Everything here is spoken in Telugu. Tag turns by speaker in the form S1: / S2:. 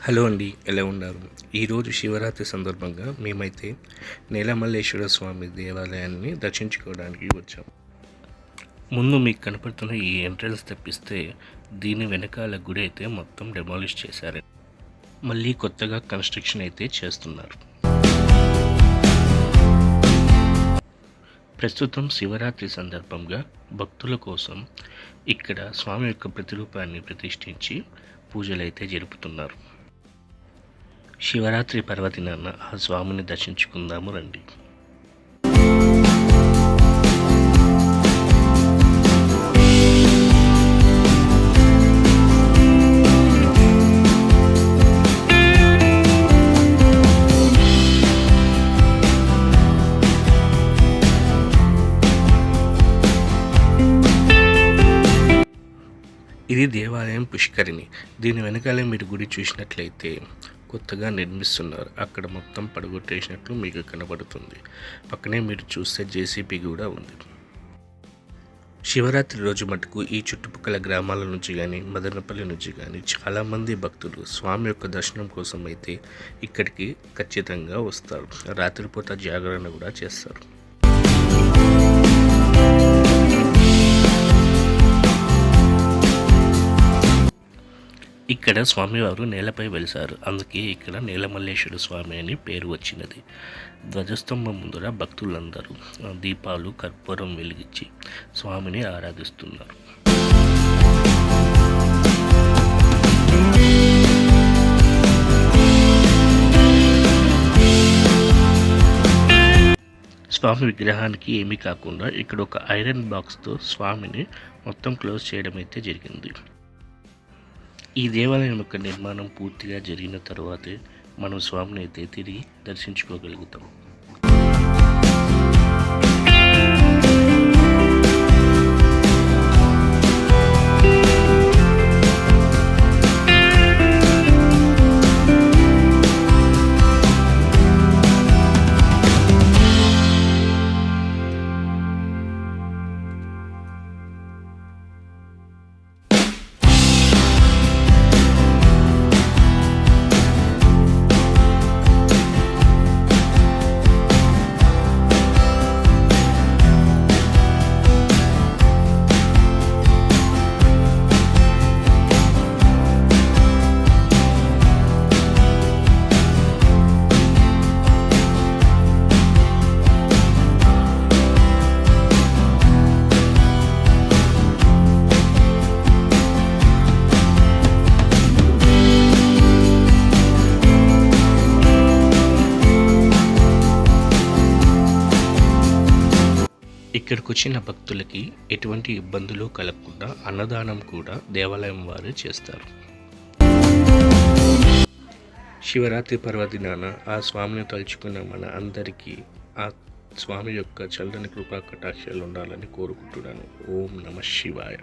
S1: హలో అండి, ఎలా ఉన్నారు? ఈరోజు శివరాత్రి సందర్భంగా మేమైతే నీలమల్లేశ్వర స్వామి దేవాలయాన్ని దర్శించుకోవడానికి వచ్చాం. ముందు మీకు కనపడుతున్న ఈ ఎంట్రన్స్ తెప్పిస్తే దీని వెనకాల గుడి అయితే మొత్తం డెమాలిష్ చేశారు. మళ్ళీ కొత్తగా కన్స్ట్రక్షన్ అయితే చేస్తున్నారు. ప్రస్తుతం శివరాత్రి సందర్భంగా భక్తుల కోసం ఇక్కడ స్వామి యొక్క ప్రతిరూపాన్ని ప్రతిష్ఠించి పూజలైతే జరుపుతున్నారు. శివరాత్రి పర్వదినాన ఆ స్వామిని దర్శించుకుందాము రండి. ఇది దేవాలయం పుష్కరిణి. దీని వెనకాలే మీరు గుడి చూసినట్లయితే కొత్తగా నిర్మిస్తున్నారు. అక్కడ మొత్తం పడగొట్టేసినట్లు మీకు కనబడుతుంది. పక్కనే మీరు చూస్తే జేసీబీ కూడా ఉంది. శివరాత్రి రోజు మటుకు ఈ చుట్టుపక్కల గ్రామాల నుంచి కానీ మదనపల్లి నుంచి కానీ చాలామంది భక్తులు స్వామి యొక్క దర్శనం కోసం అయితే ఇక్కడికి ఖచ్చితంగా వస్తారు. రాత్రిపూట జాగరణ కూడా చేస్తారు. ఇక్కడ స్వామివారు నేలపై వెలిసారు. అందుకే ఇక్కడ నీలమల్లేశ్వర స్వామి అని పేరు వచ్చినది. ధ్వజస్తంభం ముందర భక్తులందరూ దీపాలు కర్పూరం వెలిగించి స్వామిని ఆరాధిస్తున్నారు. స్వామి విగ్రహానికి ఏమీ కాకుండా ఇక్కడ ఒక ఐరన్ బాక్స్తో స్వామిని మొత్తం క్లోజ్ చేయడం అయితే జరిగింది. ఈ దేవాలయం యొక్క నిర్మాణం పూర్తిగా జరిగిన తర్వాతే మనం స్వామిని అయితే తిరిగి దర్శించుకోగలుగుతాం. ఇక్కడికి వచ్చిన భక్తులకి ఎటువంటి ఇబ్బందులు కలగకుండా అన్నదానం కూడా దేవాలయం వారు చేస్తారు. శివరాత్రి పర్వదినాన ఆ స్వామిని తలుచుకున్న మన అందరికీ ఆ స్వామి యొక్క చల్లని కృపా కటాక్షాలు ఉండాలని కోరుకుంటున్నాను. ఓం నమః శివాయ.